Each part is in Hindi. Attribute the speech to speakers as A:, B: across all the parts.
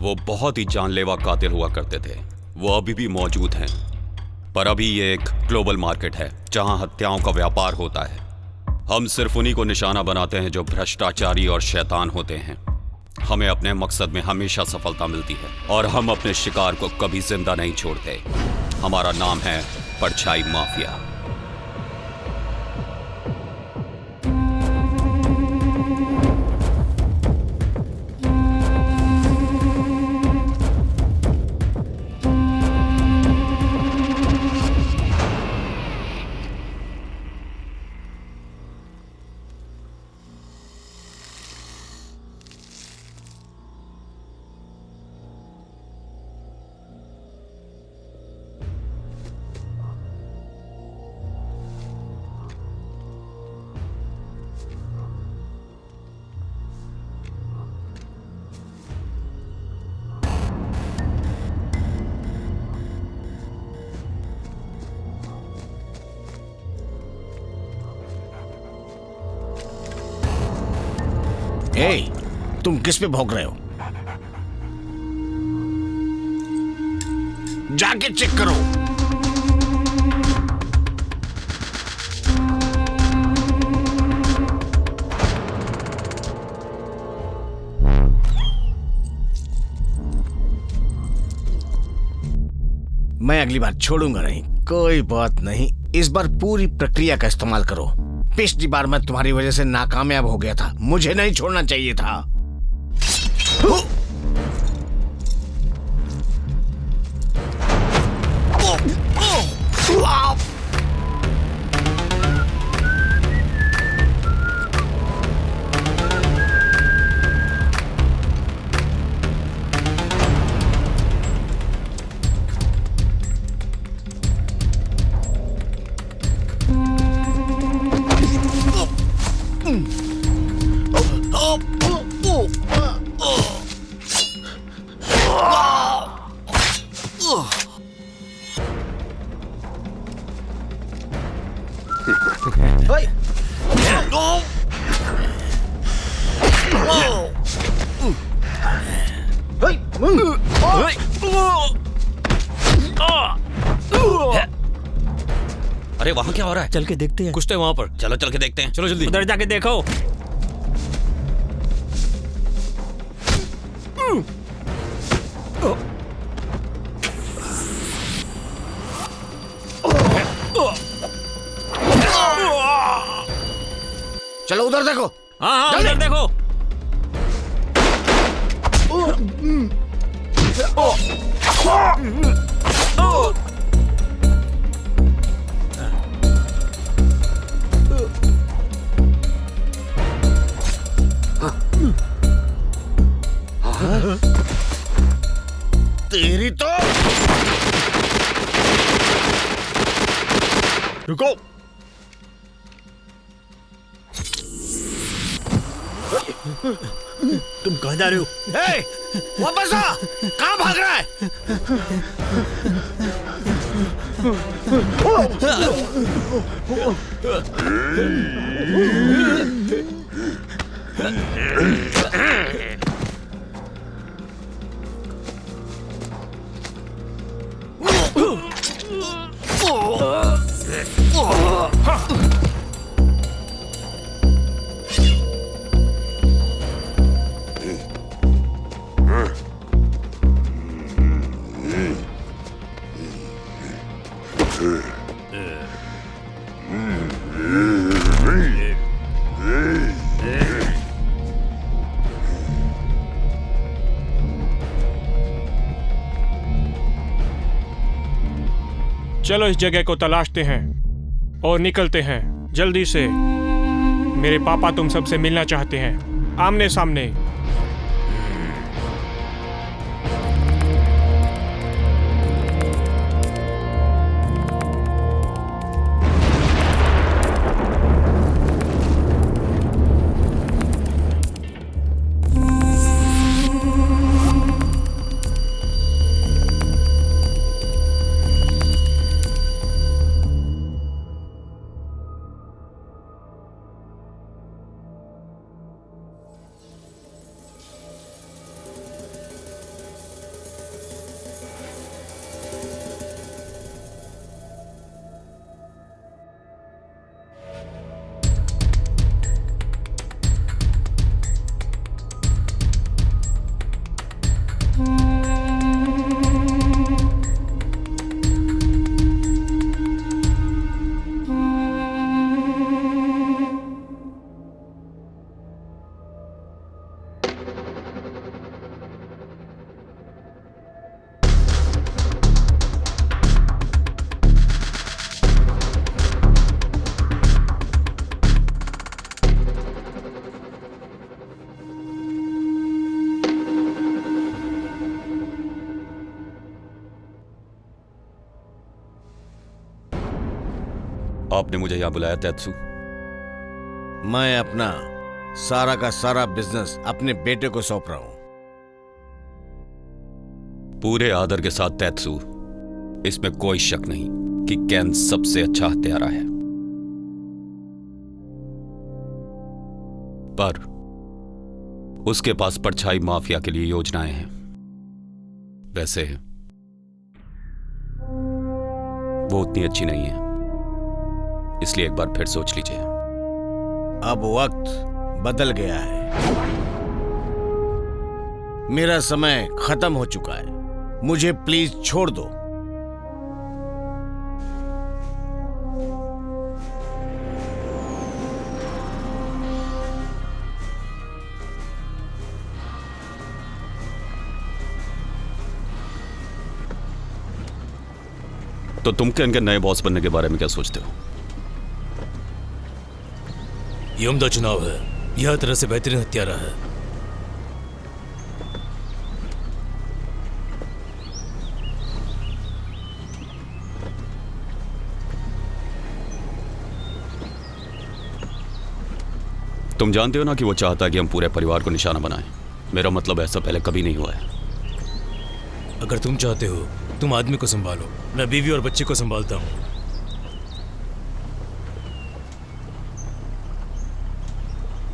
A: वो बहुत ही जानलेवा कातिल हुआ करते थे। वो अभी भी मौजूद हैं, पर अभी ये एक ग्लोबल मार्केट है जहां हत्याओं का व्यापार होता है। हम सिर्फ उन्हीं को निशाना बनाते हैं जो भ्रष्टाचारी और शैतान होते हैं। हमें अपने मकसद में हमेशा सफलता मिलती है और हम अपने शिकार को कभी जिंदा नहीं छोड़ते। हमारा नाम है परछाई माफिया।
B: तुम किस पे भौंक रहे हो? जाके चेक करो। मैं अगली बार छोड़ूंगा नहीं। कोई बात नहीं, इस बार पूरी प्रक्रिया का इस्तेमाल करो। पिछली बार मैं तुम्हारी वजह से नाकामयाब हो गया था, मुझे नहीं छोड़ना चाहिए था।
A: अरे वहां क्या हो रहा है?
C: चल के देखते हैं।
D: कुछ तो वहां पर।
A: चलो चल के देखते हैं।
D: चलो जल्दी।
C: उधर जाके देखो।
B: चलो उधर देखो।
C: हाँ उधर देखो।
B: तेरी तो
D: रुको। तुम कहां जा रहे हो?
B: वापस आ। कहां भाग रहा है?
E: चलो इस जगह को तलाशते हैं और निकलते हैं जल्दी से। मेरे पापा तुम सबसे मिलना चाहते हैं, आमने सामने।
A: आपने मुझे यहाँ बुलाया तेत्सु?
B: मैं अपना सारा का सारा बिजनेस अपने बेटे को सौंप रहा हूं।
A: पूरे आदर के साथ तेत्सु, इसमें कोई शक नहीं कि केन सबसे अच्छा हत्यारा है, पर उसके पास परछाई माफिया के लिए योजनाएं हैं। वैसे वो उतनी अच्छी नहीं है, इसलिए एक बार फिर सोच लीजिए।
B: अब वक्त बदल गया है, मेरा समय खत्म हो चुका है, मुझे प्लीज छोड़ दो।
A: तो तुम केन के नए बॉस बनने के बारे में क्या सोचते हो?
D: ये उम्दा चुनाव है, यह हर तरह से बेहतरीन हत्यारा है।
A: तुम जानते हो ना कि वो चाहता है कि हम पूरे परिवार को निशाना बनाएं। मेरा मतलब ऐसा पहले कभी नहीं हुआ है।
D: अगर तुम चाहते हो तुम आदमी को संभालो, मैं बीवी और बच्चे को संभालता हूँ।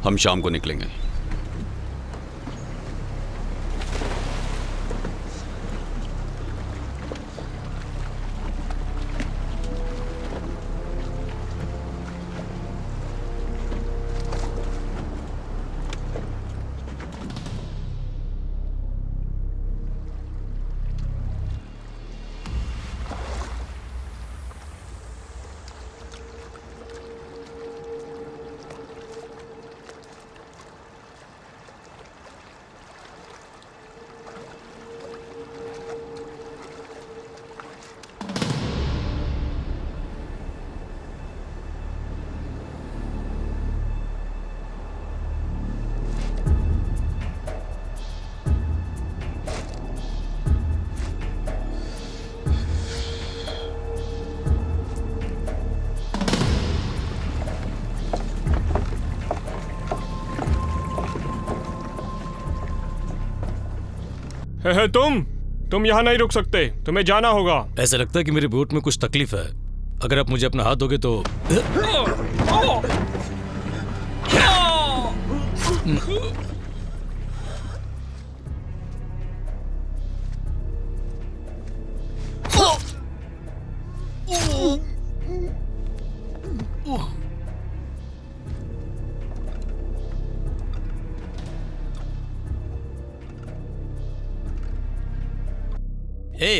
A: हम शाम को निकलेंगे।
E: है तुम यहाँ नहीं रुक सकते, तुम्हें जाना होगा।
D: ऐसा लगता है कि मेरी बोट में कुछ तकलीफ है। अगर आप मुझे अपना हाथ दोगे तो।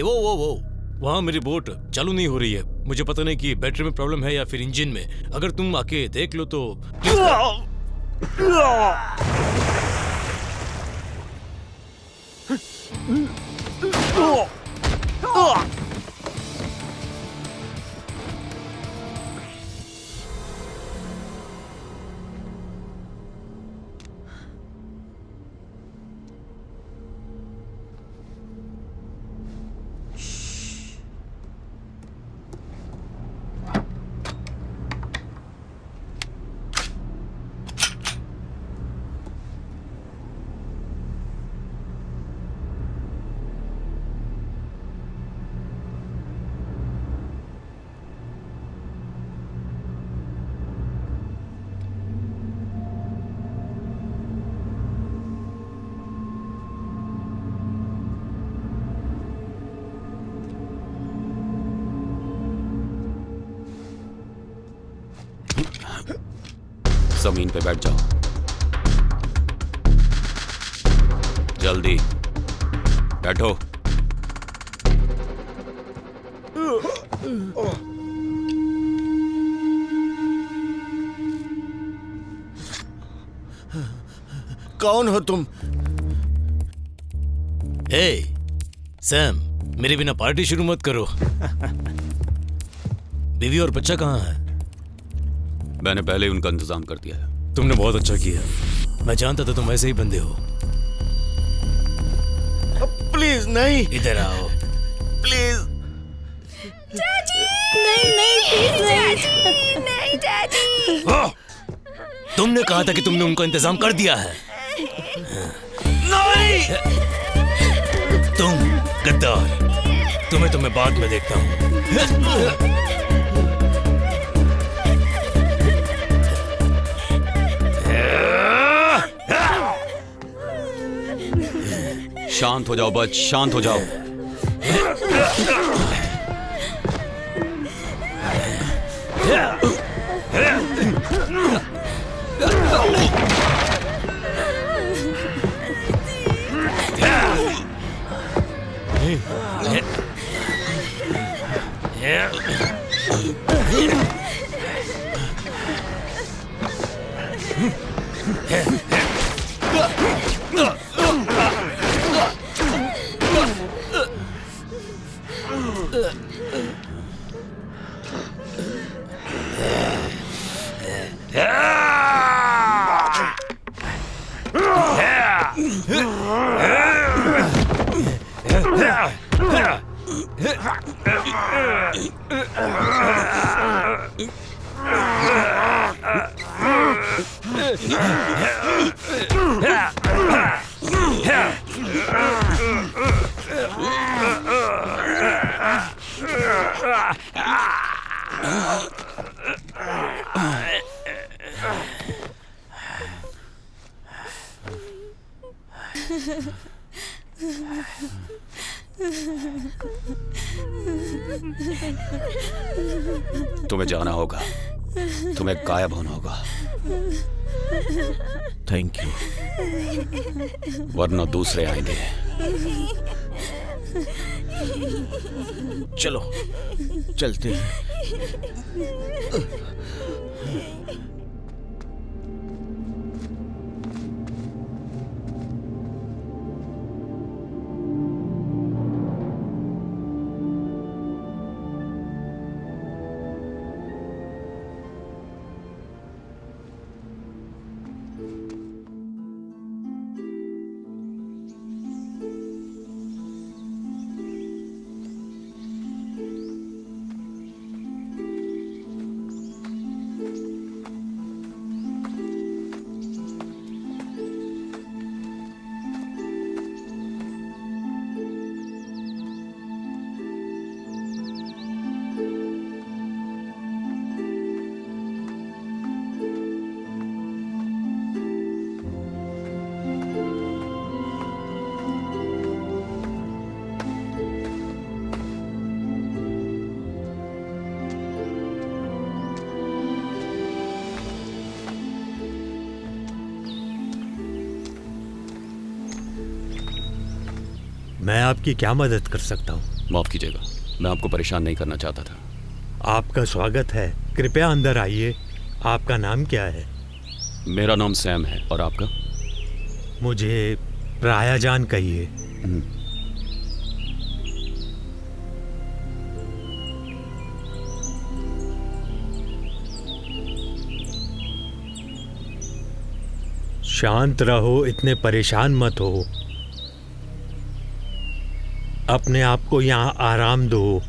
D: वो वहाँ मेरी बोट चालू नहीं हो रही है। मुझे पता नहीं कि बैटरी में प्रॉब्लम है या फिर इंजन में। अगर तुम आके देख लो तो
A: जमीन पे बैठ जाओ, जल्दी बैठो।
B: कौन हो तुम?
D: हे सैम, मेरे बिना पार्टी शुरू मत करो। बीवी और बच्चा कहाँ है?
A: मैंने पहले ही उनका इंतजाम कर दिया है।
D: तुमने बहुत अच्छा किया। मैं जानता था तुम ऐसे ही बंदे हो।
B: प्लीज नहीं,
D: इधर आओ।
B: प्लीज।
F: चाची! नहीं नहीं प्लीज नहीं डैडी।
D: तुमने कहा था कि तुमने उनका इंतजाम कर दिया है।
B: नहीं।
D: तुम गद्दार, तुम्हें तो मैं बाद में देखता हूँ।
A: शांत हो जाओ बच, शांत हो जाओ। तुम्हें जाना होगा, तुम्हें गायब होना होगा,
B: थैंक यू।
A: वरना दूसरे आएंगे।
B: चलो चलते हैं।
G: मैं आपकी क्या मदद कर सकता हूँ?
A: माफ कीजिएगा, मैं आपको परेशान नहीं करना चाहता था।
G: आपका स्वागत है, कृपया अंदर आइए। आपका नाम क्या है?
A: मेरा नाम सैम है, और आपका?
G: मुझे रायाजान कहिए। शांत रहो, इतने परेशान मत हो। अपने आप को यहाँ आराम दो।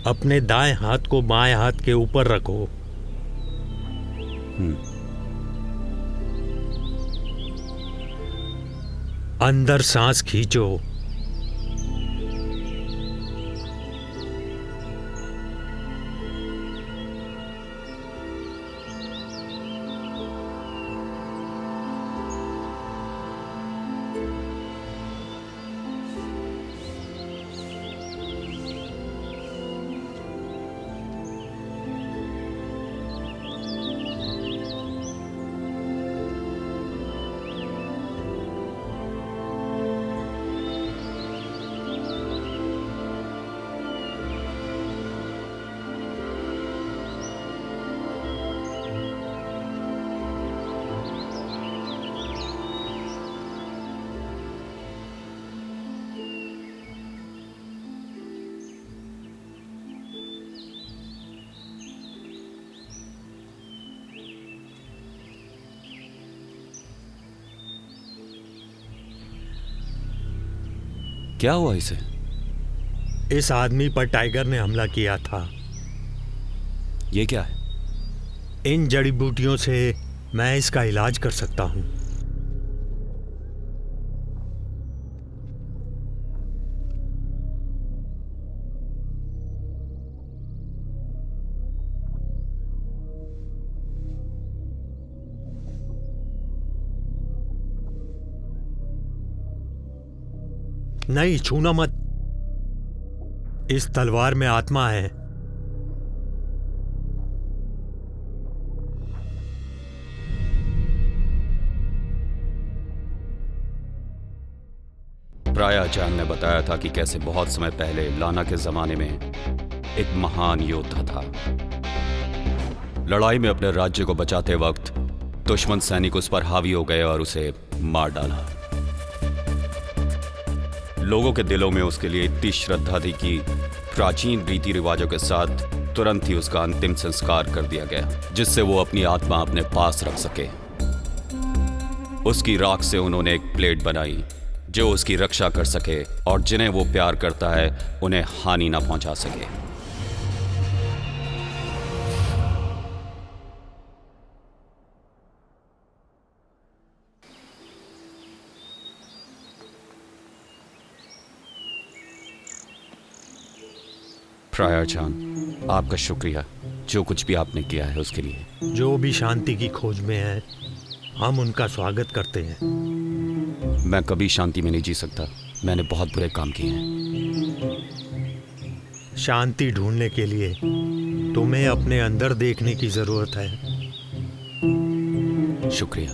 G: अपने दाएं हाथ को बाएं हाथ के ऊपर रखो। अंदर सांस खींचो।
A: क्या हुआ इसे?
G: इस आदमी पर टाइगर ने हमला किया था।
A: ये क्या है?
G: इन जड़ी बूटियों से मैं इसका इलाज कर सकता हूँ। नहीं, छूना मत। इस तलवार में आत्मा है।
A: प्रायाचार्य ने बताया था कि कैसे बहुत समय पहले लाना के जमाने में एक महान योद्धा था। लड़ाई में अपने राज्य को बचाते वक्त दुश्मन सैनिक उस पर हावी हो गए और उसे मार डाला। लोगों के दिलों में उसके लिए इतनी श्रद्धा थी कि प्राचीन रीति रिवाजों के साथ तुरंत ही उसका अंतिम संस्कार कर दिया गया, जिससे वो अपनी आत्मा अपने पास रख सके। उसकी राख से उन्होंने एक प्लेट बनाई जो उसकी रक्षा कर सके और जिन्हें वो प्यार करता है उन्हें हानि ना पहुंचा सके। प्रायाचार्य, आपका शुक्रिया जो कुछ भी आपने किया है उसके लिए।
G: जो भी शांति की खोज में है, हम उनका स्वागत करते हैं।
A: मैं कभी शांति में नहीं जी सकता। मैंने बहुत बुरे काम किए हैं।
G: शांति ढूंढने के लिए तुम्हें अपने अंदर देखने की जरूरत है।
A: शुक्रिया।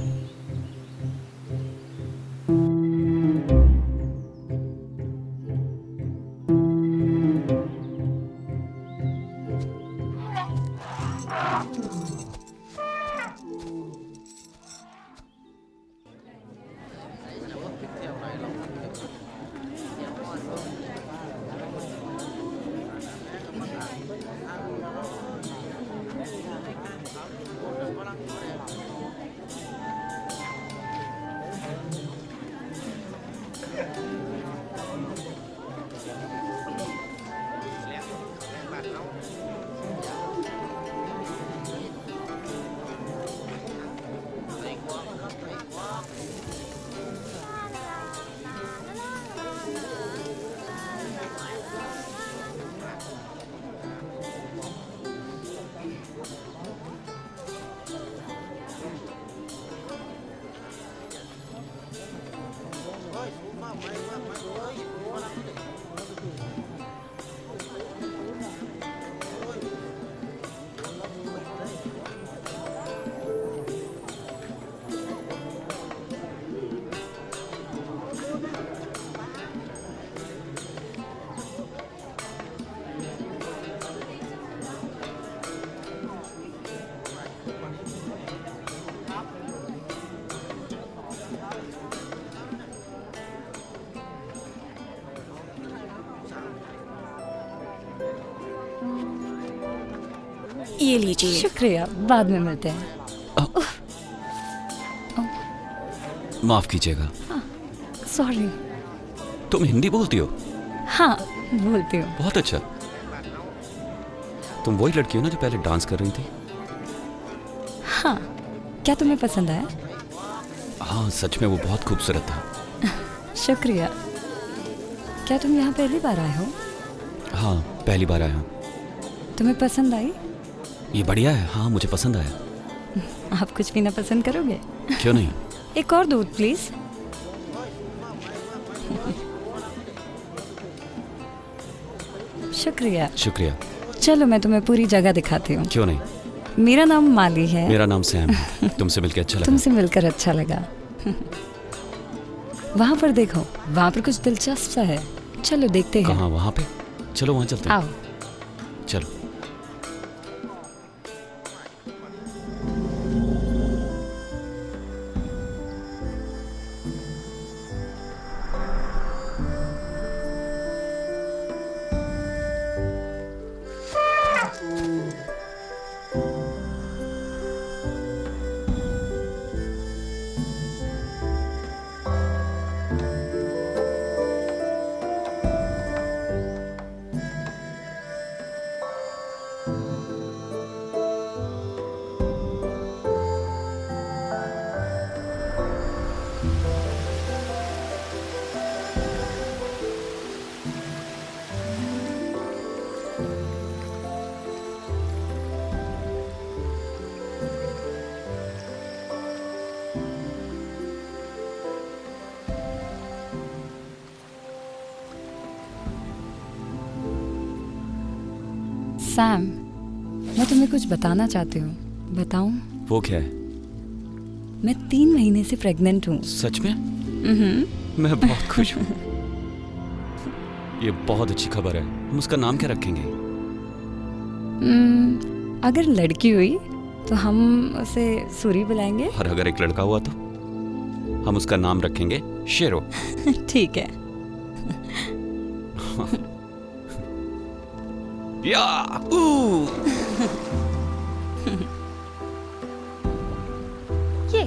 F: ये लीजिए।
H: शुक्रिया, बाद में मिलते हैं।
A: माफ कीजिएगा।
H: सॉरी।
A: तुम हिंदी बोलती हो?
H: हाँ, बोलती हूँ।
A: बहुत अच्छा। तुम वही लड़की हो ना जो पहले डांस कर रही थी?
H: हाँ, क्या तुम्हें पसंद आया?
A: हाँ, सच में वो बहुत खूबसूरत था।
H: शुक्रिया। क्या तुम यहाँ पहली बार आए हो?
A: हाँ, पहली बार आया हूँ।
H: तुम्हें पसंद आई?
A: ये बढ़िया है। हाँ, मुझे पसंद आया।
H: आप कुछ पीना पसंद करोगे?
A: क्यों नहीं?
H: एक और दूध प्लीज। शुक्रिया।
A: शुक्रिया।
H: चलो मैं तुम्हें पूरी जगह दिखाती हूँ।
A: क्यों नहीं?
H: मेरा नाम माली है।
A: मेरा नाम सैम है। तुमसे मिलकर अच्छा लगा।
H: तुमसे मिलकर अच्छा लगा। वहाँ पर देखो, वहाँ पर कुछ दिलचस्प सा है। चलो देखते हैं।
A: कहाँ? वहाँ पे? चलो वहाँ चलते हैं।
H: आओ।
A: चलो।
H: सैम, मैं तुम्हें कुछ बताना चाहती हूँ। बताऊँ?
A: वो क्या है?
H: मैं 3 महीने से प्रेग्नेंट हूँ।
A: सच में? मैं बहुत खुश हूँ। ये बहुत अच्छी खबर है। हम उसका नाम क्या रखेंगे?
H: अगर लड़की हुई तो हम उसे सूरी बुलाएंगे।
A: और अगर एक लड़का हुआ तो हम उसका नाम रखेंगे शेरो।
H: ठीक है।
A: या
H: ये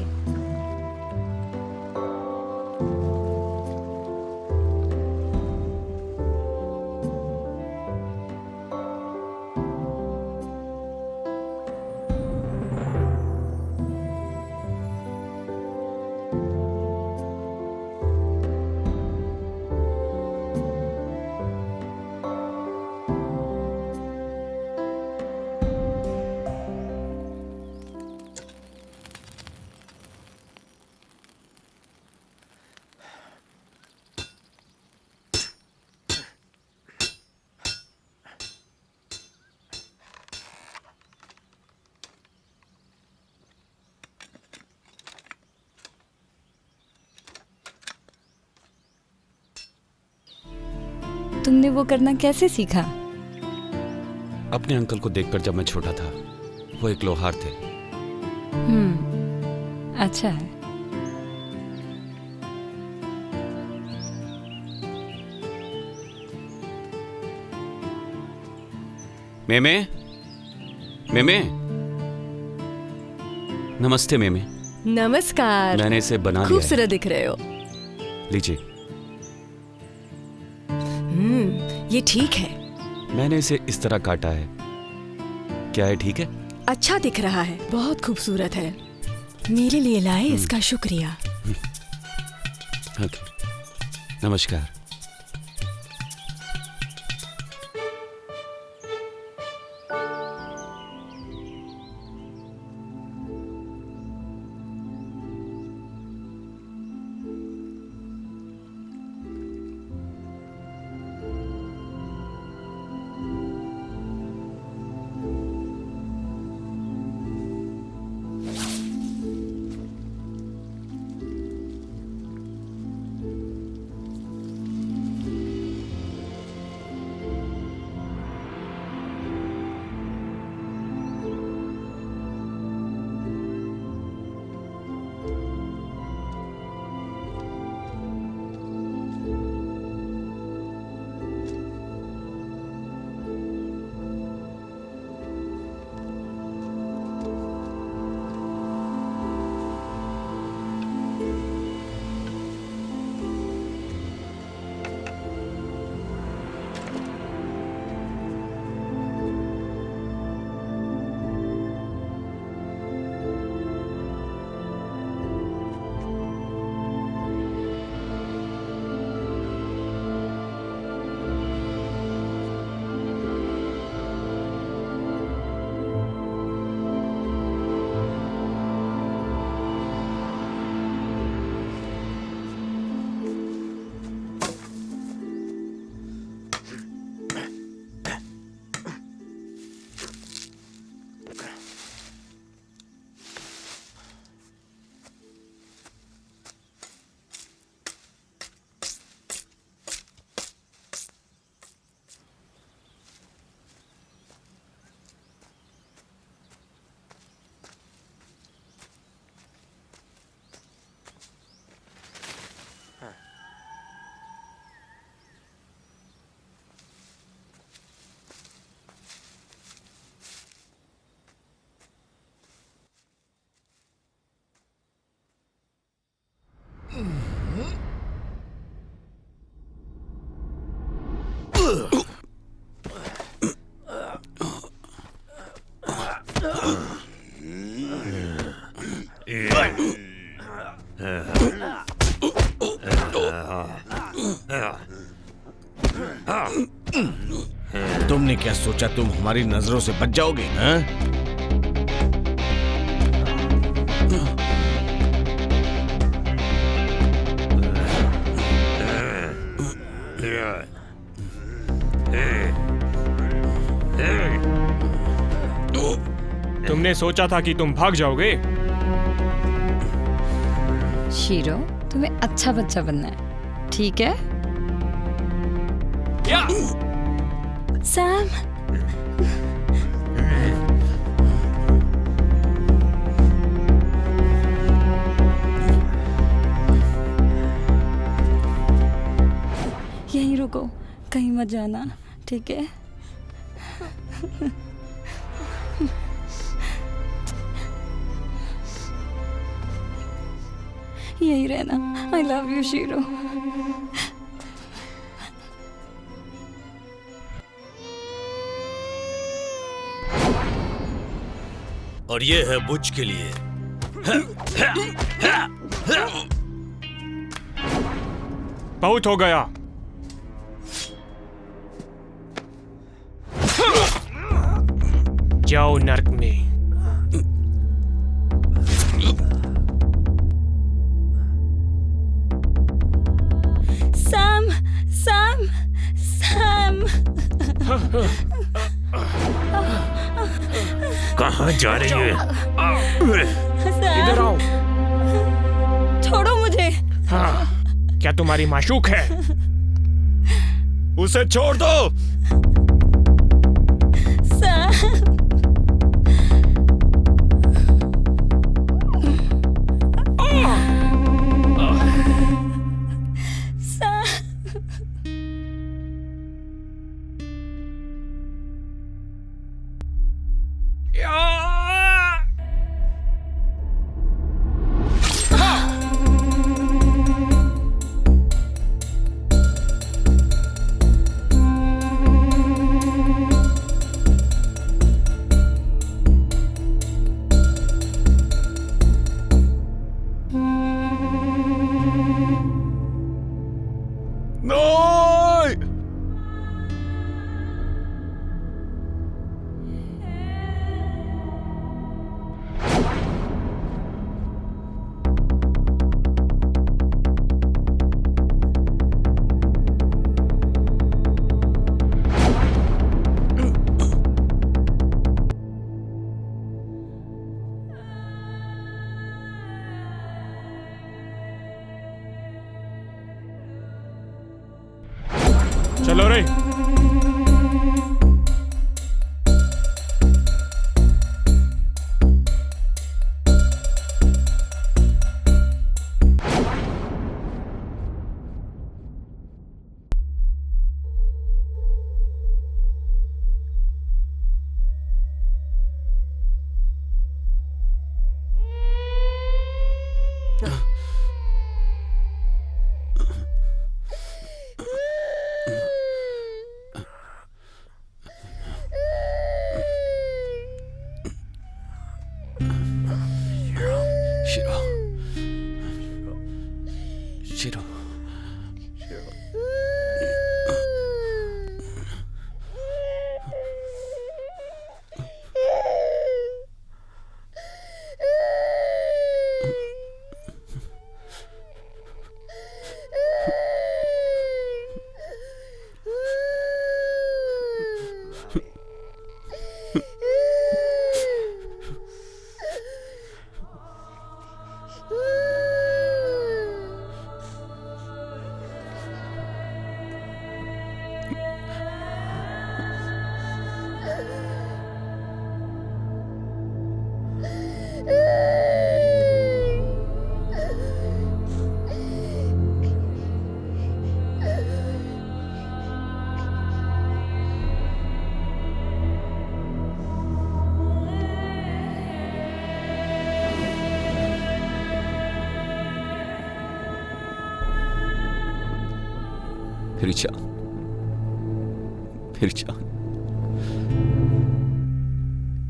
H: तुमने वो करना कैसे सीखा?
A: अपने अंकल को देखकर जब मैं छोटा था। वो एक लोहार थे।
H: अच्छा है।
A: मेमे, मेमे, नमस्ते मेमे।
F: नमस्कार।
A: मैंने इसे बना लिया
F: खूबसूरत दिख रहे हो।
A: है। लीजिए।
F: ये ठीक है।
A: मैंने इसे इस तरह काटा है। क्या है ठीक है?
F: अच्छा दिख रहा है, बहुत खूबसूरत है। मेरे लिए लाए इसका शुक्रिया।
A: ओके, नमस्कार।
B: तुमने क्या सोचा तुम हमारी नजरों से बच जाओगे? हाँ?
G: Hey!
E: मैंने सोचा था कि तुम भाग जाओगे।
H: शीरो, तुम्हें अच्छा बच्चा बनना है, ठीक है?
F: सैम,
H: यहीं रुको, कहीं मत जाना, ठीक है? यहीं रहना। I love you shero.
D: और ये है बुच के लिए।
E: बहुत हो गया। जाओ नर्क में।
F: Sam, Sam, Sam.
G: कहाँ जा रही है?
E: इधर आओ।
F: छोड़ो मुझे।
E: हाँ, क्या तुम्हारी माशूक है?
A: उसे छोड़ दो।
F: सैम,
E: चलो रे।
A: शिरो, शिरो, फिर चांद, फिर चांद।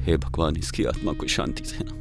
A: हे भगवान, इसकी आत्मा को शांति देना।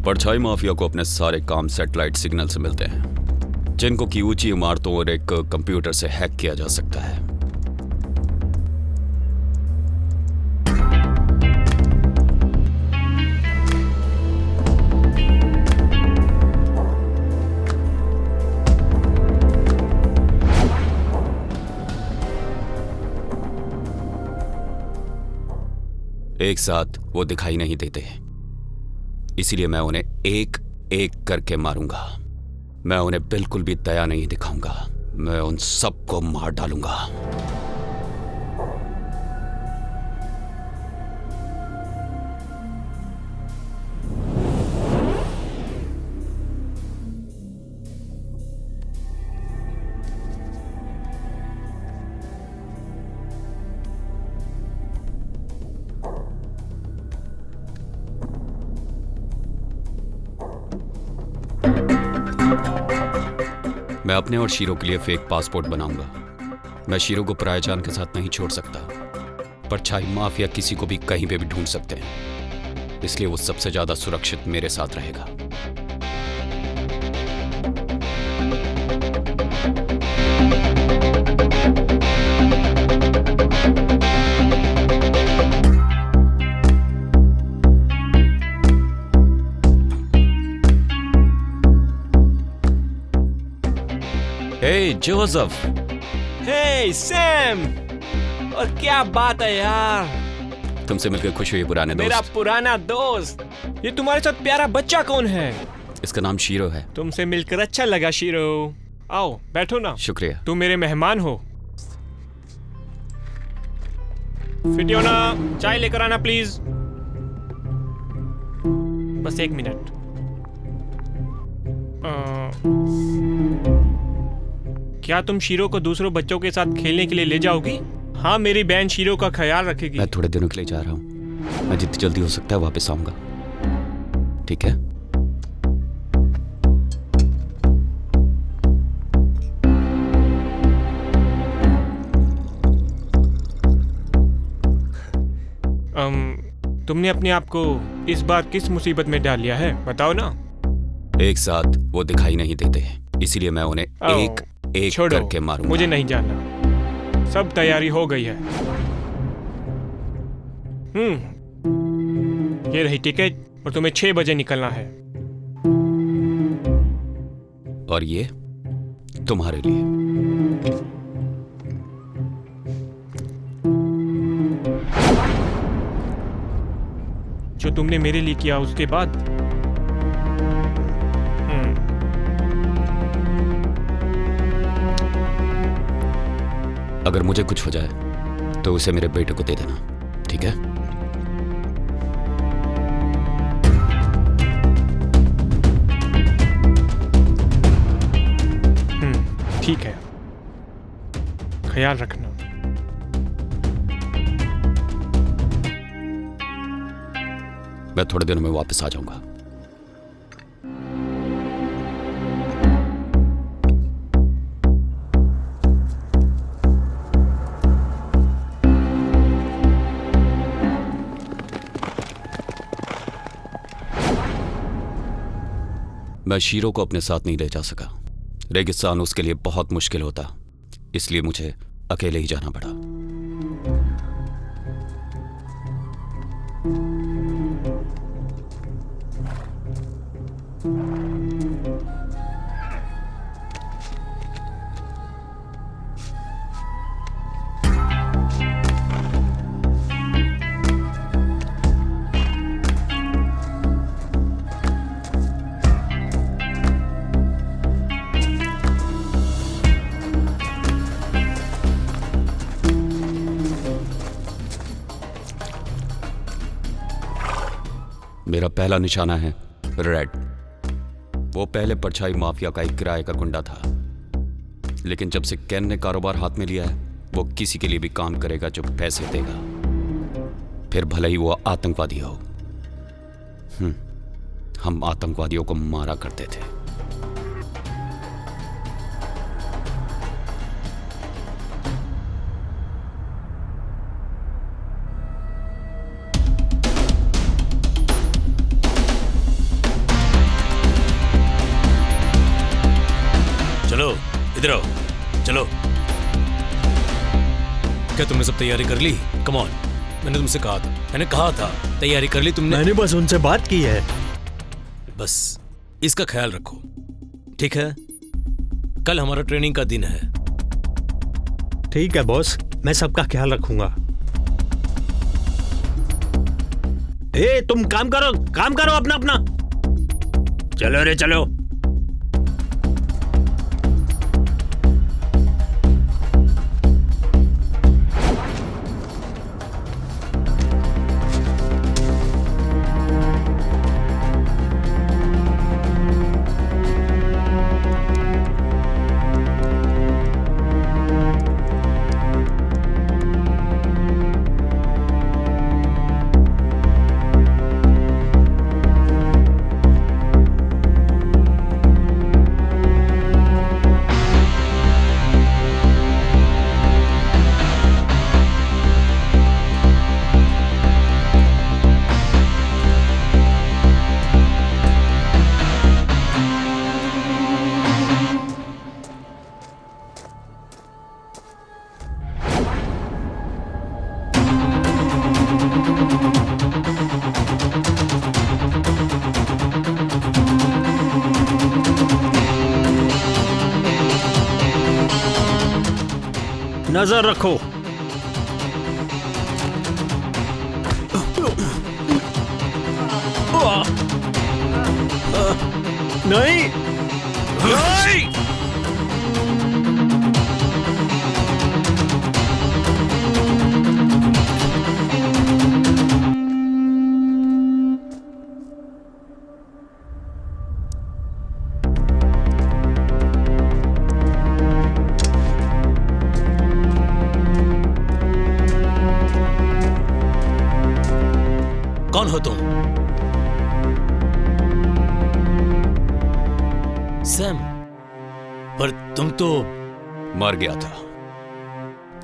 A: परछाई माफिया को अपने सारे काम सैटेलाइट सिग्नल से मिलते हैं, जिनको की ऊंची इमारतों और एक कंप्यूटर से हैक किया जा सकता है। एक साथ वो दिखाई नहीं देते, इसीलिए मैं उन्हें एक एक करके मारूंगा। मैं उन्हें बिल्कुल भी दया नहीं दिखाऊंगा, मैं उन सबको मार डालूंगा। मैं अपने और शीरो के लिए फेक पासपोर्ट बनाऊंगा। मैं शीरो को परायजान के साथ नहीं छोड़ सकता। परछाई माफिया किसी को भी कहीं पे भी ढूंढ सकते हैं, इसलिए वो सबसे ज्यादा सुरक्षित मेरे साथ रहेगा। हे जोसेफ।
E: हे सैम, और क्या बात है यार,
A: तुमसे मिलकर खुश हुई पुराने
E: मेरा
A: दोस्त।
E: पुराना दोस्त। ये तुम्हारे साथ प्यारा बच्चा कौन है?
A: इसका नाम शीरो है।
E: तुमसे मिलकर अच्छा लगा शीरो। आओ बैठो ना।
A: शुक्रिया।
E: तुम मेरे मेहमान हो। फिटियोना, चाय लेकर आना प्लीज। बस 1 मिनट। क्या तुम शीरो को दूसरों बच्चों के साथ खेलने के लिए ले जाओगी? हाँ, मेरी बहन शीरो का ख्याल रखेगी।
A: मैं थोड़े दिनों के लिए जा रहा हूँ। मैं जितनी जल्दी हो सकता है वापस आऊंगा, ठीक है?
E: तुमने अपने आप को इस बार किस मुसीबत में डाल लिया है, बताओ ना।
A: एक साथ वो दिखाई नहीं देते, इसीलिए मैं उन्हें एक एक
E: छोड़ो,
A: करके मारूंगा।
E: मुझे नहीं जानना। सब तैयारी हो गई है। ये रही टिकट और तुम्हें 6 बजे निकलना है।
A: और ये तुम्हारे लिए।
E: जो तुमने मेरे लिए किया उसके बाद।
A: अगर मुझे कुछ हो जाए तो उसे मेरे बेटे को दे देना, ठीक है?
E: ठीक है, ख्याल रखना।
A: मैं थोड़े दिनों में वापस आ जाऊंगा। मैं शीरो को अपने साथ नहीं ले जा सका। रेगिस्तान उसके लिए बहुत मुश्किल होता, इसलिए मुझे अकेले ही जाना पड़ा। मेरा पहला निशाना है रेड। वो पहले परछाई माफिया का एक किराए का गुंडा था, लेकिन जब से केन ने कारोबार हाथ में लिया है, वो किसी के लिए भी काम करेगा जो पैसे देगा, फिर भले ही वो आतंकवादी हो। हम आतंकवादियों को मारा करते थे।
D: चलो इधर आओ, चलो। क्या तुमने सब तैयारी कर ली? कम ऑन, मैंने तुमसे कहा था तैयारी कर ली तुमने?
G: मैंने बस उनसे बात की है।
D: बस इसका ख्याल रखो, ठीक है? कल हमारा ट्रेनिंग का दिन है।
G: ठीक है बॉस, मैं सबका ख्याल रखूंगा। ए, तुम काम करो अपना अपना। चलो रे चलो। नजर रखो। नहीं, नहीं।
D: कौन हो तुम? सैम, पर तुम तो
A: मर गया था।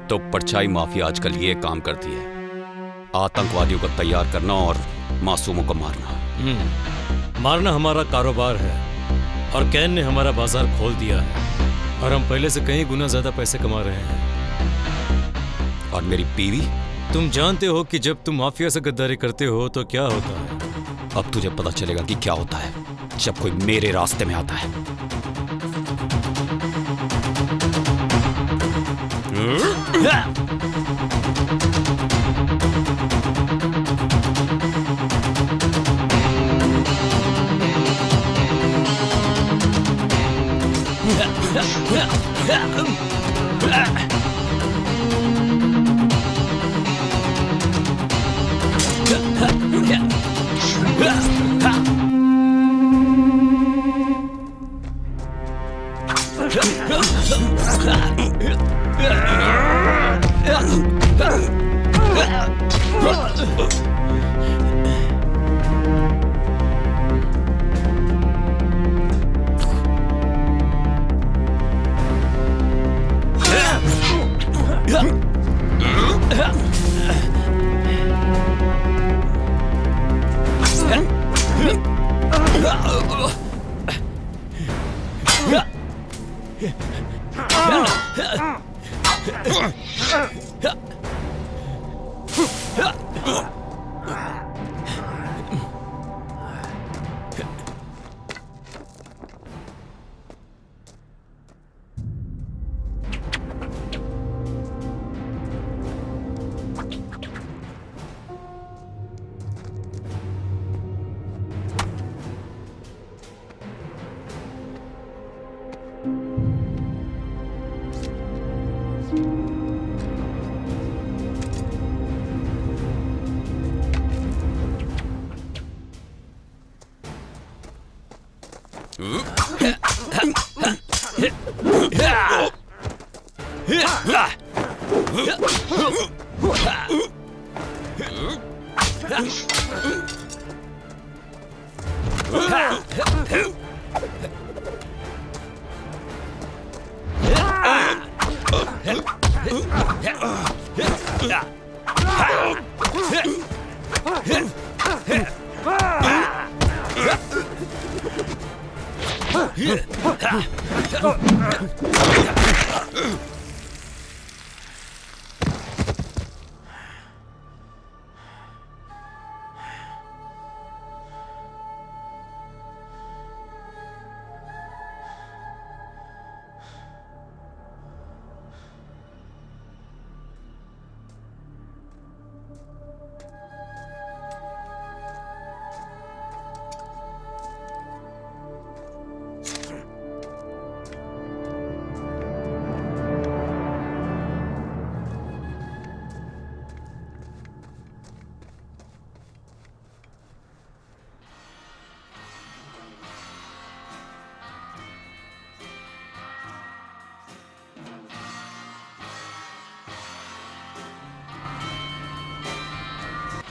A: तो परछाई माफिया आजकल ये काम करती है, आतंकवादियों को तैयार करना और मासूमों को मारना।
D: मारना हमारा कारोबार है और कैन ने हमारा बाजार खोल दिया है और हम पहले से कई गुना ज्यादा पैसे कमा रहे हैं।
A: और मेरी बीवी?
D: तुम जानते हो कि जब तुम माफिया से गद्दारी करते हो तो क्या होता है।
A: अब तुझे पता चलेगा कि क्या होता है जब कोई मेरे रास्ते में आता है।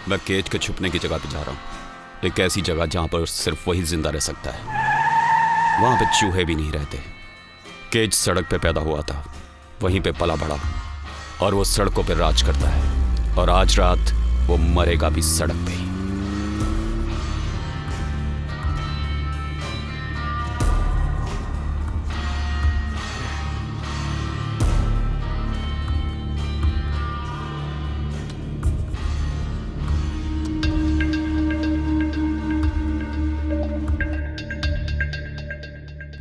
A: मैं केज के छुपने की जगह पे जा रहा हूँ, एक ऐसी जगह जहाँ पर सिर्फ वही जिंदा रह सकता है। वहाँ पे चूहे भी नहीं रहते। केज सड़क पे पैदा हुआ था, वहीं पे पला बढ़ा और वो सड़कों पे राज करता है और आज रात वो मरेगा भी सड़क पे ही।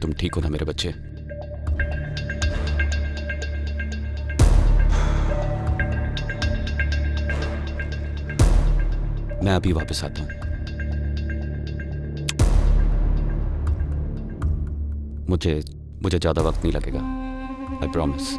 A: तुम ठीक हो ना मेरे बच्चे? मैं अभी वापस आता हूं। मुझे ज्यादा वक्त नहीं लगेगा, आई प्रॉमिस।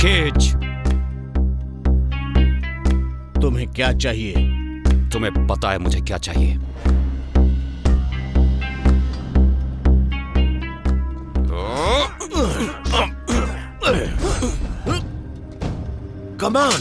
A: केज,
B: तुम्हें क्या चाहिए?
A: तुम्हें पता है मुझे क्या चाहिए?
B: Come on!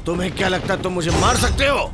B: तुम्हें क्या लगता है तुम मुझे मार सकते हो?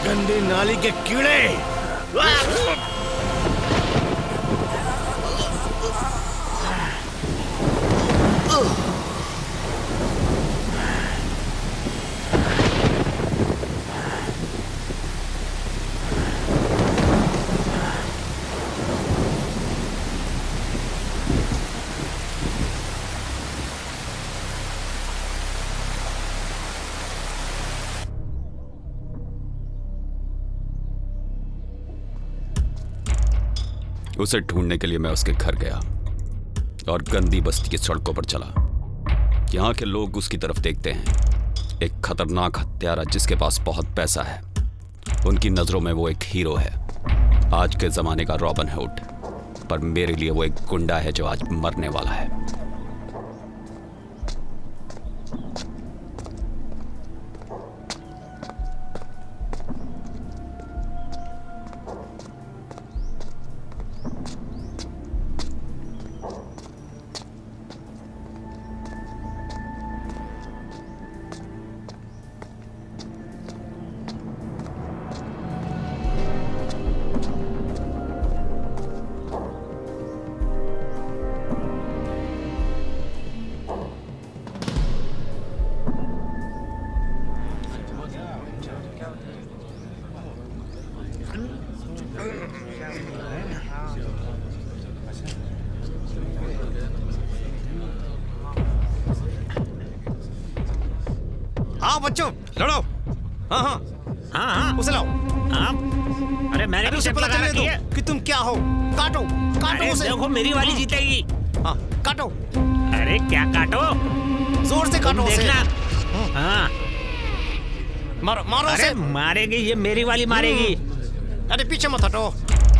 B: गंदी नाली के कीड़े!
A: उसे ढूंढने के लिए मैं उसके घर गया और गंदी बस्ती की सड़कों पर चला। यहाँ के लोग उसकी तरफ देखते हैं, एक खतरनाक हत्यारा जिसके पास बहुत पैसा है। उनकी नजरों में वो एक हीरो है, आज के जमाने का रॉबिन हुड, पर मेरे लिए वो एक गुंडा है जो आज मरने वाला है।
B: आओ बच्चों, लड़ो। हाँ हाँ
C: हाँ हाँ
B: उसे लाओ।
C: हाँ। अरे मैंने
B: अरे
C: भी
B: उसे
C: शर्त
B: पता
C: लगा
B: चलने
C: रखी है।
B: दो कि तुम क्या हो। काटो काटो
C: अरे
B: उसे।
C: देखो मेरी वाली जीतेगी।
B: हाँ काटो,
C: अरे क्या काटो,
B: जोर से काटो
C: तुम
B: उसे।
C: देखना। हाँ
B: मारो मारो
C: अरे
B: उसे।
C: मारेगी, ये मेरी वाली मारेगी।
B: अरे पीछे मत हटो।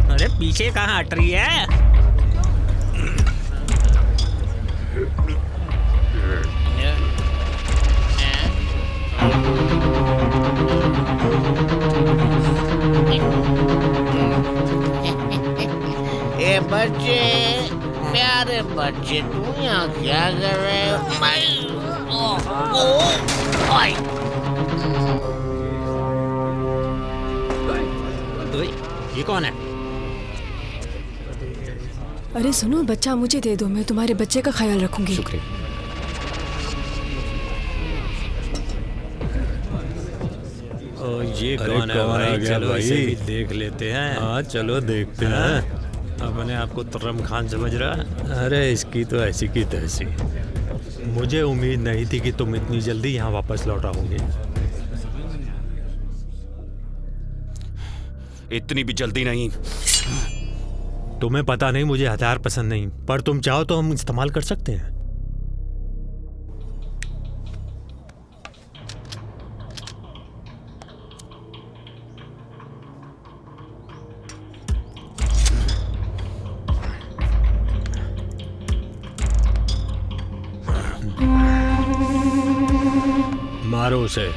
C: अरे पीछे कहाँ हट रही है।
B: ए बच्चे, प्यारे बच्चे, तुम यहाँ क्या कर रहे हो?
C: ओए, ये कौन है?
F: अरे सुनो, बच्चा मुझे दे दो, मैं तुम्हारे बच्चे का ख्याल रखूंगी।
A: शुक्रिया।
D: ये
G: अरे
D: कौन है
G: कौन
D: भाई?
G: आ गया
D: चलो
G: भाई?
D: इसे भी देख लेते हैं।
G: हाँ चलो देखते हैं।
D: अपने आप को तुर्रम खान समझ रहा है।
G: अरे इसकी तो ऐसी की तैसी। मुझे उम्मीद नहीं थी कि तुम इतनी जल्दी यहाँ वापस लौट आओगे।
A: इतनी भी जल्दी नहीं।
G: तुम्हें पता नहीं मुझे हथियार पसंद नहीं, पर तुम चाहो तो हम इस्तेमाल कर सकते हैं। मारो उसे।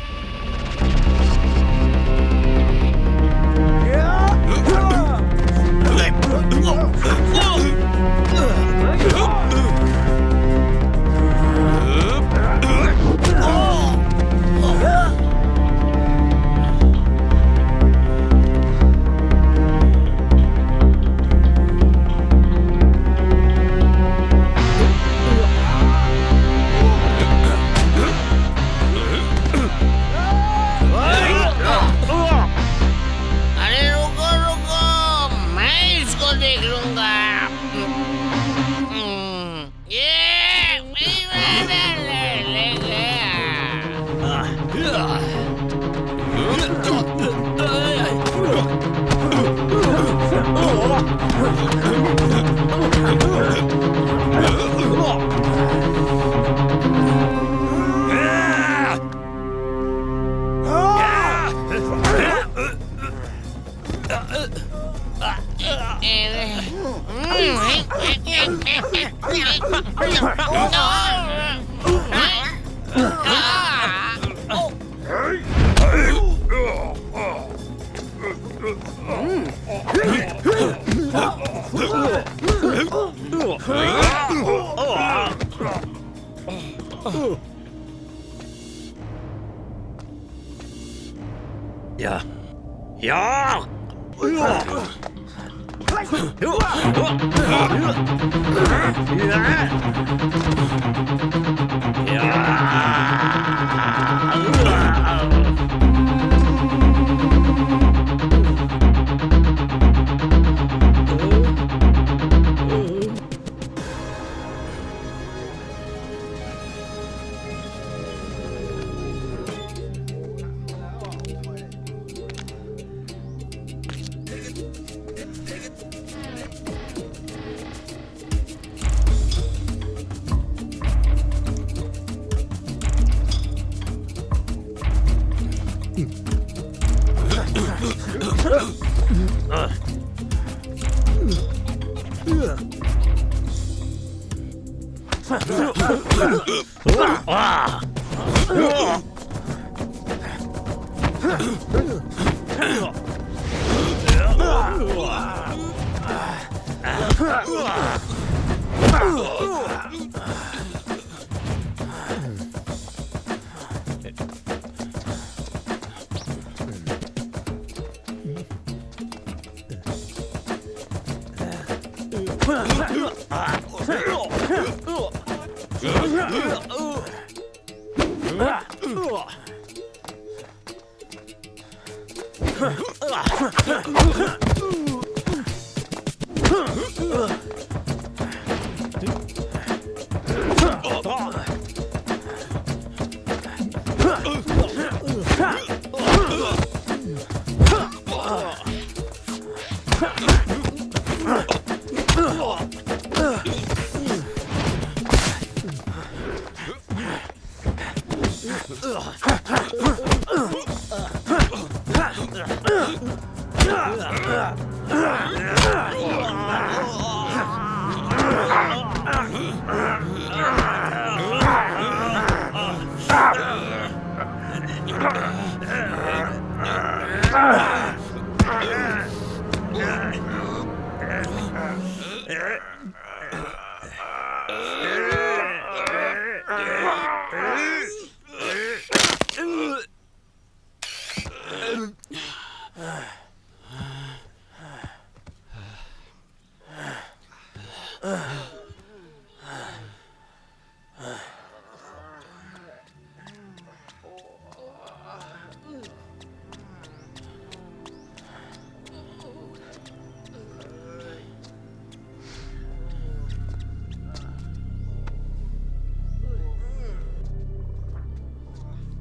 B: अरे रुको रुको, मैं इसको देख लूंगा। ये मैंने ले गया।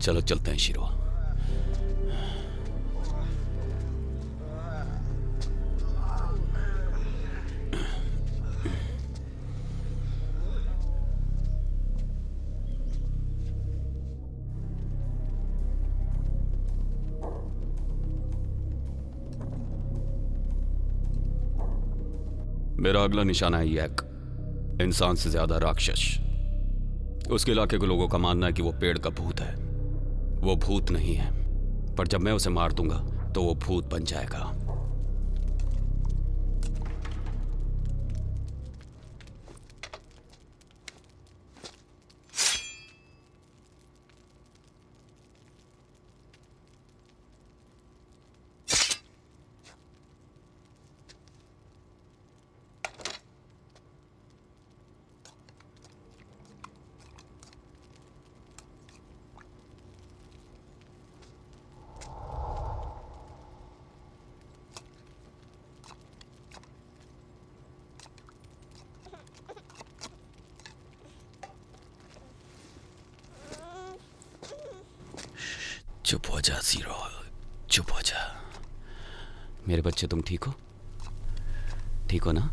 A: चलो चलते हैं शिरो। मेरा अगला निशाना है यैक, इंसान से ज्यादा राक्षस। उसके इलाके के लोगों का मानना है कि वो पेड़ का भूत है। वो भूत नहीं है, पर जब मैं उसे मार दूंगा तो वो भूत बन जाएगा। चुप हो जा जीरो, चुप हो जा। मेरे बच्चे, तुम ठीक हो? ठीक हो ना?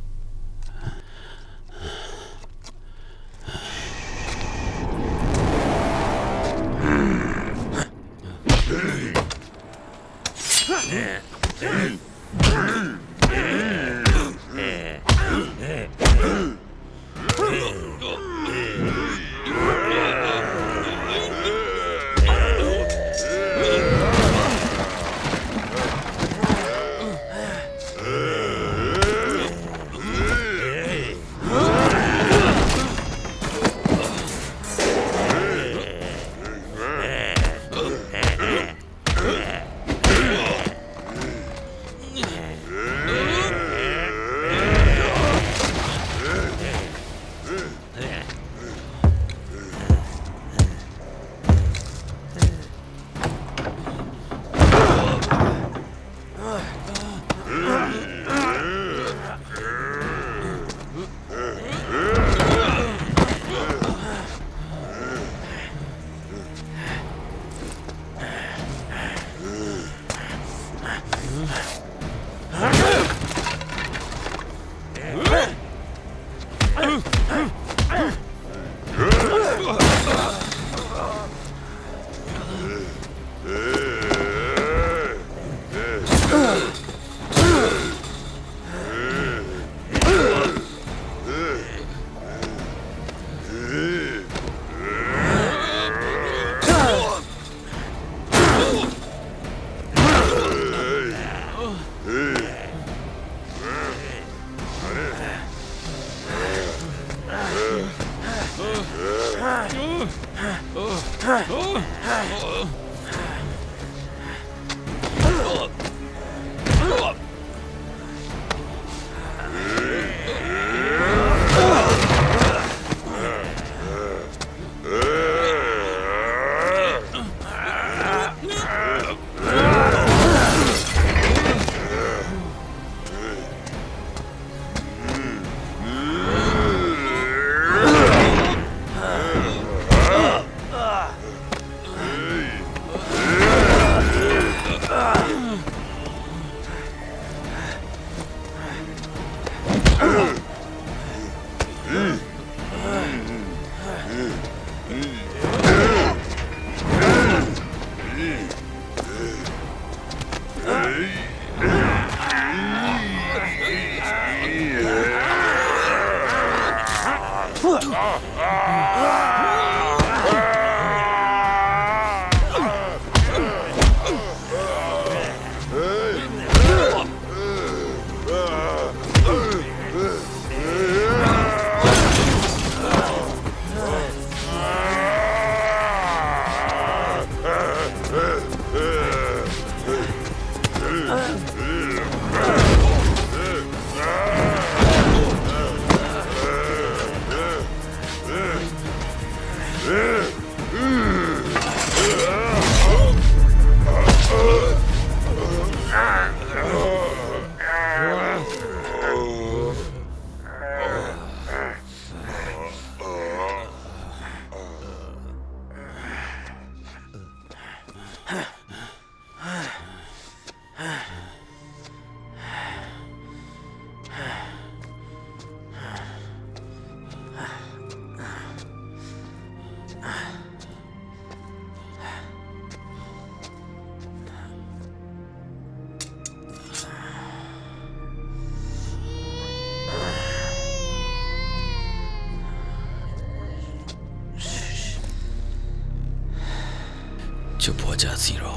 A: चुप हो जा ज़ीरो,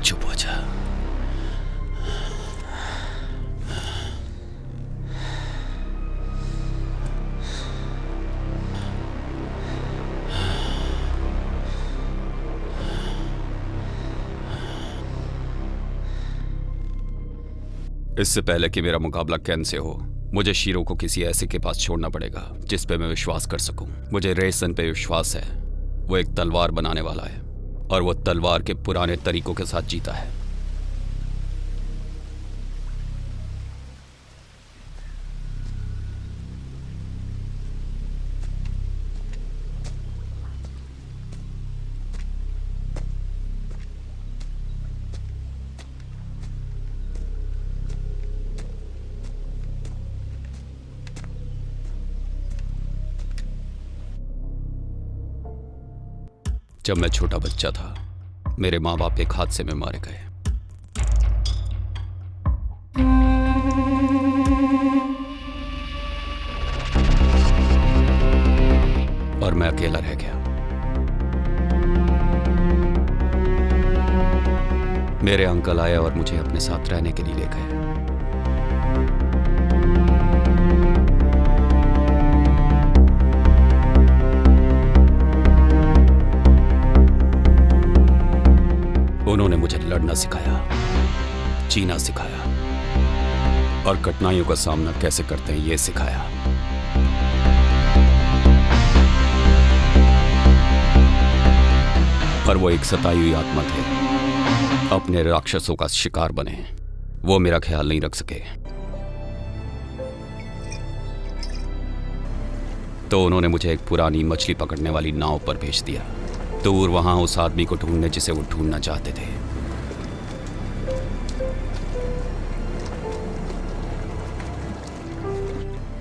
A: चुप हो जा। इससे पहले कि मेरा मुकाबला कैन से हो, मुझे शीरो को किसी ऐसे के पास छोड़ना पड़ेगा जिस पे मैं विश्वास कर सकूं। मुझे रेसन पे विश्वास है। वो एक तलवार बनाने वाला है और वो तलवार के पुराने तरीकों के साथ जीता है। जब मैं छोटा बच्चा था, मेरे माँ बाप एक हादसे में मारे गए। और मैं अकेला रह गया। मेरे अंकल आए और मुझे अपने साथ रहने के लिए ले गए। उन्होंने मुझे लड़ना सिखाया, जीना सिखाया और कठिनाइयों का सामना कैसे करते हैं ये सिखाया। पर वो एक सताई हुई आत्मा थे, अपने राक्षसों का शिकार बने। वो मेरा ख्याल नहीं रख सके, तो उन्होंने मुझे एक पुरानी मछली पकड़ने वाली नाव पर भेज दिया, दूर वहां उस आदमी को ढूंढने जिसे वो ढूंढना चाहते थे।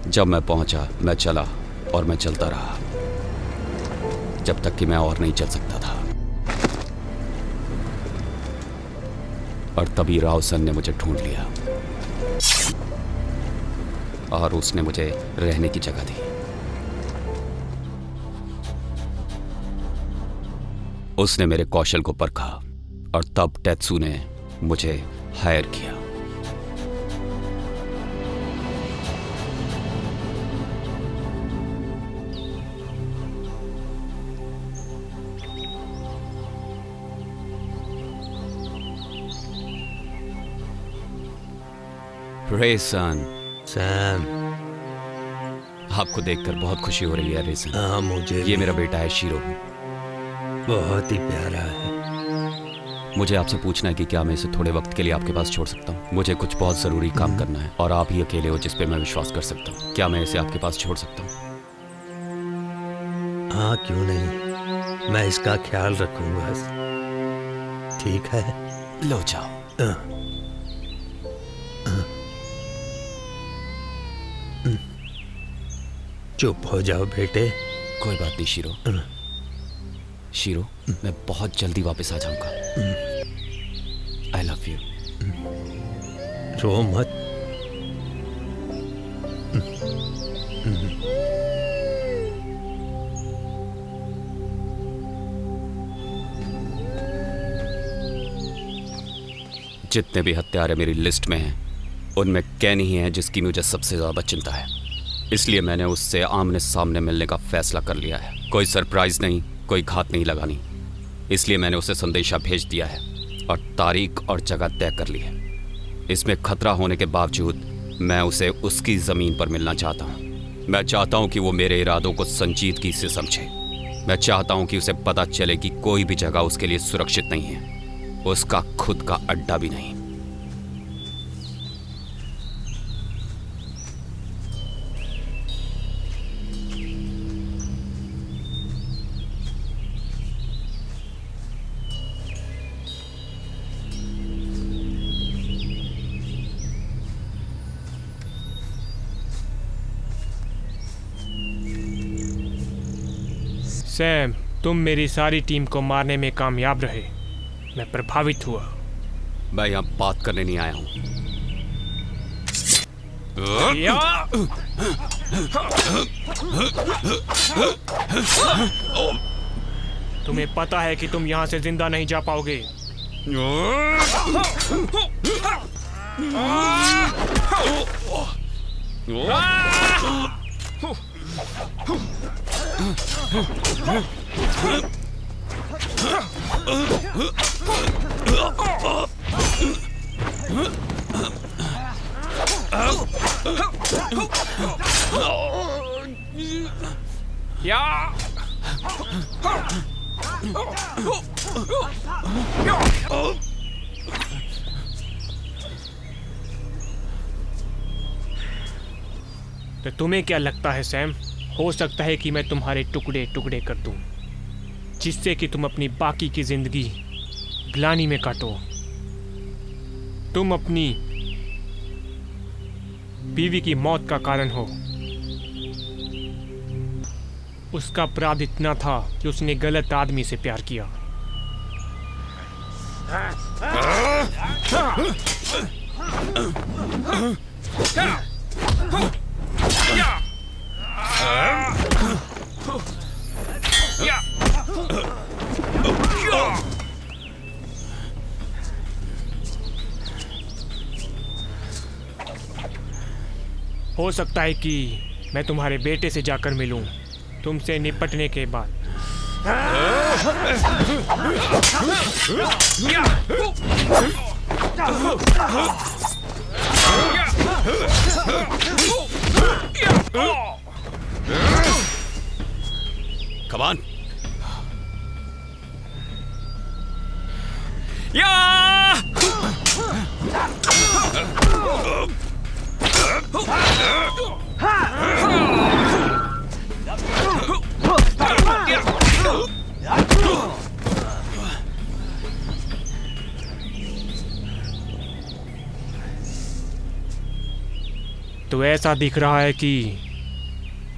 A: जब मैं पहुंचा, मैं चला और मैं चलता रहा जब तक कि मैं और नहीं चल सकता था। और तभी रावसन ने मुझे ढूंढ लिया और उसने मुझे रहने की जगह दी। उसने मेरे कौशल को परखा और तब टेत्सू ने मुझे हायर किया। रेसन,
G: सैम,
A: आपको देखकर बहुत खुशी हो रही है रेसन।
G: हाँ, मुझे
A: ये मेरा बेटा है शीरो।
G: बहुत ही प्यारा है।
A: मुझे आपसे पूछना है कि क्या मैं इसे थोड़े वक्त के लिए आपके पास छोड़ सकता हूँ? मुझे कुछ बहुत ज़रूरी काम करना है और आप ही अकेले हो जिस पे मैं विश्वास कर सकता हूँ। क्या मैं इसे आपके पास छोड़ सकता हूँ?
G: हाँ, क्यों नहीं, मैं इसका ख्याल रखूंगा। ठीक है,
A: लो जाओ।
G: चुप हो जाओ बेटे।
A: कोई बात नहीं शीरो। शीरो, मैं बहुत जल्दी वापस आ जाऊंगा। I love you.
G: रो मत।
A: जितने भी हत्यारे मेरी लिस्ट में हैं, उनमें कैन ही है जिसकी मुझे सबसे ज़्यादा चिंता है। इसलिए मैंने उससे आमने सामने मिलने का फैसला कर लिया है। कोई सरप्राइज़ नहीं, कोई घात नहीं लगानी। इसलिए मैंने उसे संदेशा भेज दिया है और तारीख और जगह तय कर ली है। इसमें खतरा होने के बावजूद मैं उसे उसकी ज़मीन पर मिलना चाहता हूँ। मैं चाहता हूँ कि वो मेरे इरादों को संजीदगी से समझे। मैं चाहता हूँ कि उसे पता चले कि कोई भी जगह उसके लिए सुरक्षित नहीं है, उसका खुद का अड्डा भी नहीं।
E: सैम, तुम मेरी सारी टीम को मारने में कामयाब रहे। मैं प्रभावित हुआ।
A: मैं यहाँ बात करने नहीं आया हूँ।
E: तुम्हें पता है कि तुम यहाँ से जिंदा नहीं जा पाओगे। तो तुम्हें क्या लगता है सैम, हो सकता है कि मैं तुम्हारे टुकड़े टुकड़े कर दूं, जिससे कि तुम अपनी बाकी की जिंदगी ग्लानि में काटो। तुम अपनी बीवी की मौत का कारण हो। उसका अपराध इतना था कि उसने गलत आदमी से प्यार किया। हो सकता है कि मैं तुम्हारे बेटे से जाकर मिलूं, तुमसे निपटने के बाद।
A: Come on.
E: तो ऐसा दिख रहा है कि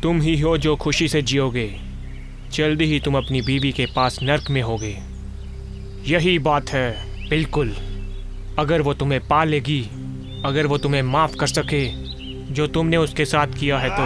E: तुम ही हो जो खुशी से जियोगे। जल्दी ही तुम अपनी बीवी के पास नर्क में होगे। यही बात है, बिल्कुल। अगर वो तुम्हें पा लेगी, अगर वो तुम्हें माफ कर सके जो तुमने उसके साथ किया है तो।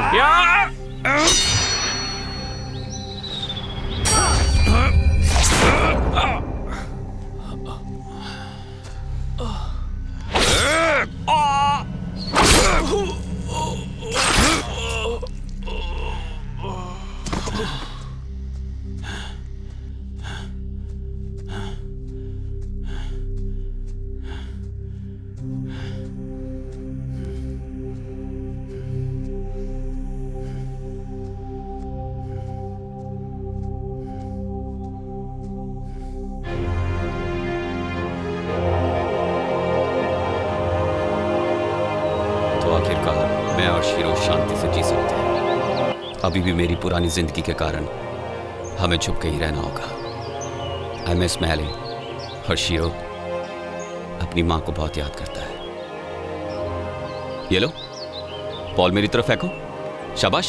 A: मैं और शीरो शांति से जी सकते हैं। अभी भी मेरी पुरानी जिंदगी के कारण हमें छुप के ही रहना होगा। आई मिस मैली और शीरो अपनी माँ को बहुत याद करता है। ये लो, बॉल मेरी तरफ फेंको। शाबाश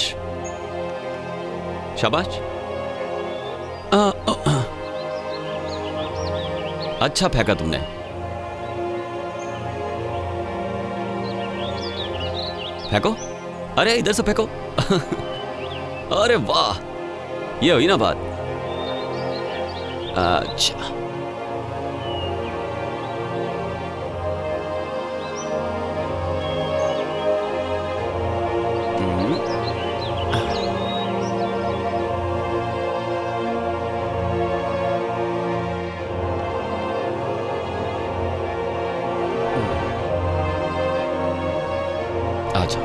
A: शाबाश। अच्छा फेंका तुमने। फेंको, अरे इधर से फेंको। अरे वाह, ये हुई ना बात। अच्छा, आजा।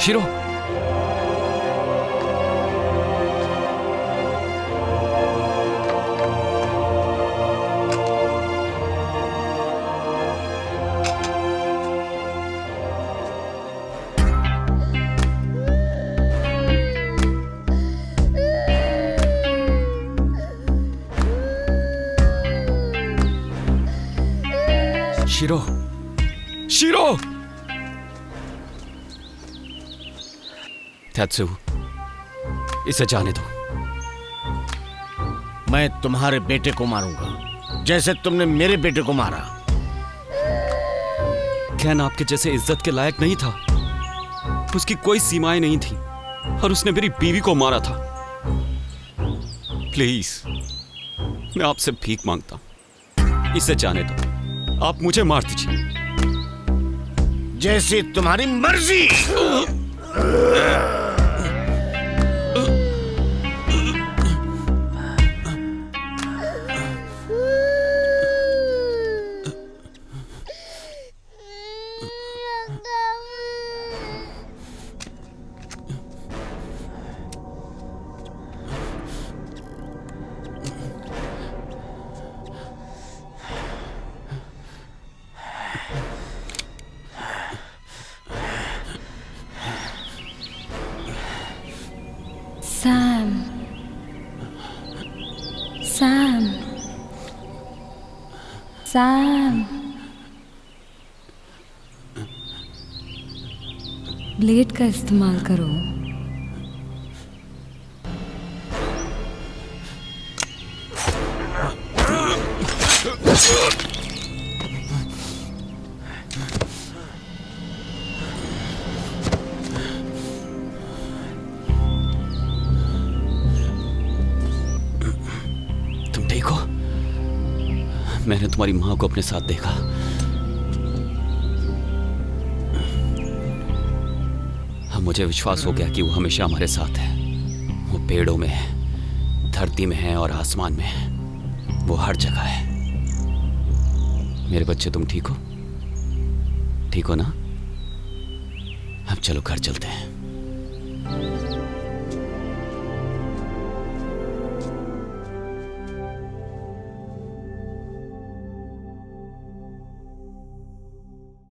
A: शिरो, शिरो, शिरो। त्यात्सु, इसे जाने दो।
B: मैं तुम्हारे बेटे को मारूंगा जैसे तुमने मेरे बेटे को मारा।
A: कैन आपके जैसे इज्जत के लायक नहीं था। उसकी कोई सीमाएं नहीं थी और उसने मेरी बीवी को मारा था। प्लीज, मैं आपसे भीख मांगता हूं, इसे जाने दो। आप मुझे मार दीजिए।
B: जैसी तुम्हारी मर्जी।
H: सैम, सैम, सैम, ब्लेड का इस्तेमाल करो।
A: मैंने तुम्हारी मां को अपने साथ देखा। अब मुझे विश्वास हो गया कि वो हमेशा हमारे साथ है। वो पेड़ों में है, धरती में है और आसमान में है। वो हर जगह है। मेरे बच्चे, तुम ठीक हो? ठीक हो ना? अब चलो घर चलते हैं।